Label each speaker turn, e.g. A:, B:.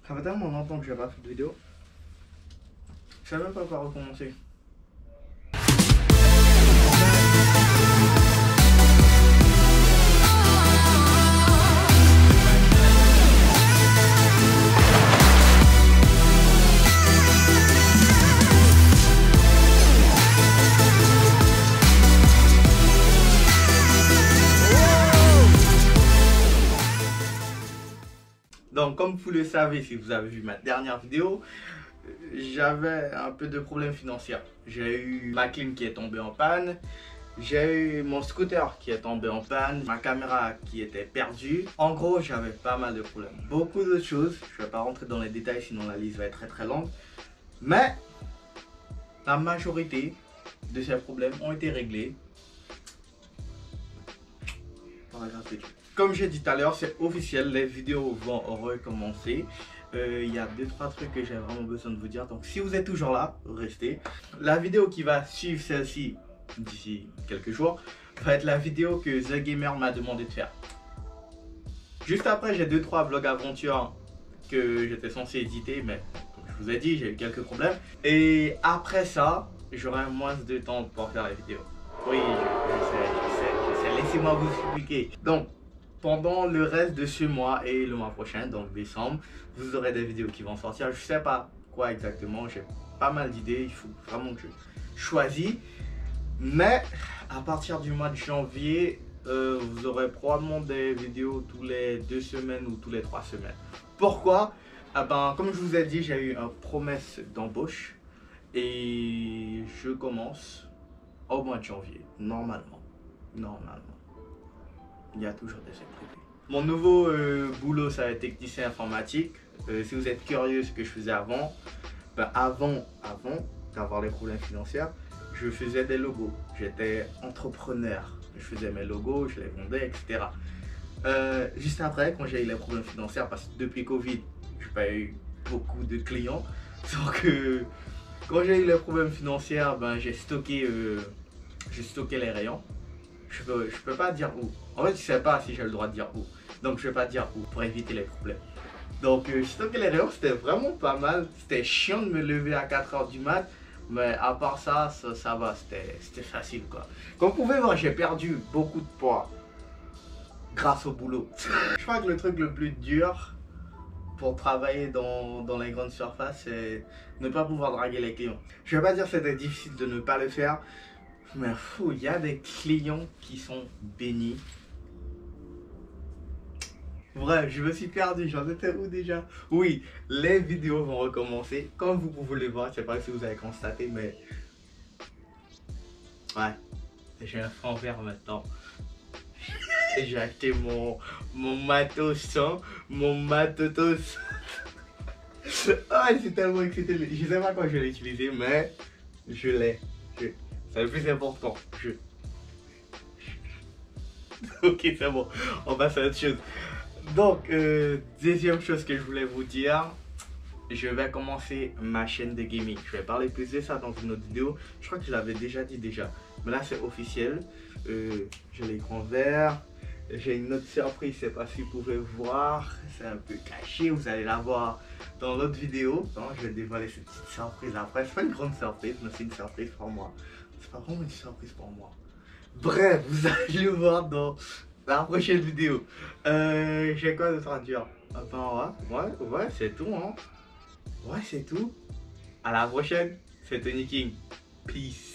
A: Ça fait tellement longtemps que j'ai pas fait de vidéo. Je sais même pas par recommencer. Donc, comme vous le savez, si vous avez vu ma dernière vidéo, j'avais un peu de problèmes financiers. J'ai eu ma clim qui est tombée en panne, j'ai eu mon scooter qui est tombé en panne, ma caméra qui était perdue. En gros, j'avais pas mal de problèmes. Beaucoup d'autres choses, je ne vais pas rentrer dans les détails sinon la liste va être très longue. Mais la majorité de ces problèmes ont été réglés par la grâce de Dieu. Comme j'ai dit tout à l'heure, c'est officiel, les vidéos vont recommencer. Il y a 2-3 trucs que j'ai vraiment besoin de vous dire. Donc si vous êtes toujours là, restez. La vidéo qui va suivre celle-ci, d'ici quelques jours, va être la vidéo que The Gamer m'a demandé de faire. Juste après, j'ai 2-3 vlogs aventures que j'étais censé éditer, mais comme je vous ai dit, j'ai eu quelques problèmes. Et après ça, j'aurai moins de temps pour faire la vidéo. Oui, je sais, laissez-moi vous expliquer. Donc, pendant le reste de ce mois et le mois prochain, donc décembre, vous aurez des vidéos qui vont sortir. Je sais pas quoi exactement, j'ai pas mal d'idées, il faut vraiment que je choisisse. Mais à partir du mois de janvier, vous aurez probablement des vidéos tous les 2 semaines ou tous les 3 semaines. Pourquoi? Comme je vous ai dit, j'ai eu une promesse d'embauche et je commence au mois de janvier, normalement. Il y a toujours des imprévus. Mon nouveau boulot, ça va être technicien informatique. Si vous êtes curieux ce que je faisais avant, avant d'avoir les problèmes financiers, je faisais des logos. J'étais entrepreneur. Je faisais mes logos, je les vendais, etc. Juste après, quand j'ai eu les problèmes financiers, parce que depuis Covid, je n'ai pas eu beaucoup de clients. Donc, quand j'ai eu les problèmes financiers, j'ai stocké les rayons. Je peux pas dire où. En fait, je sais pas si j'ai le droit de dire où. Donc, je vais pas dire où pour éviter les problèmes. Donc, je stockais les rayons, c'était vraiment pas mal. C'était chiant de me lever à 4 h du mat. Mais à part ça, ça va, c'était facile quoi. Comme vous pouvez voir, j'ai perdu beaucoup de poids grâce au boulot. Je crois que le truc le plus dur pour travailler dans les grandes surfaces, c'est ne pas pouvoir draguer les clients. Je vais pas dire que c'était difficile de ne pas le faire. Mais fou, il y a des clients qui sont bénis. Bref, je me suis perdu, j'en étais où déjà? Oui, les vidéos vont recommencer. Comme vous pouvez le voir, je sais pas si vous avez constaté, mais... Ouais, j'ai un fond vert maintenant. Et j'ai acheté mon matos, mon matotos. Ah, c'est tellement excité. Je sais pas quand je l'ai utilisé, mais je l'ai. C'est le plus important. Ok, c'est bon. On passe à autre chose. Donc, deuxième chose que je voulais vous dire, je vais commencer ma chaîne de gaming. Je vais parler plus de ça dans une autre vidéo. Je crois que je l'avais déjà dit déjà. Mais là, c'est officiel. J'ai l'écran vert. J'ai une autre surprise, je ne sais pas si vous pouvez voir. C'est un peu caché, vous allez la voir dans l'autre vidéo. Non, je vais dévoiler cette petite surprise après. C'est pas une grande surprise, mais c'est une surprise pour moi. C'est pas vraiment une surprise pour moi. Bref, vous allez le voir dans la prochaine vidéo. J'ai quoi d'autre à dire? Attends, ouais, c'est tout, hein. Ouais, c'est tout. À la prochaine, c'est Tony King. Peace.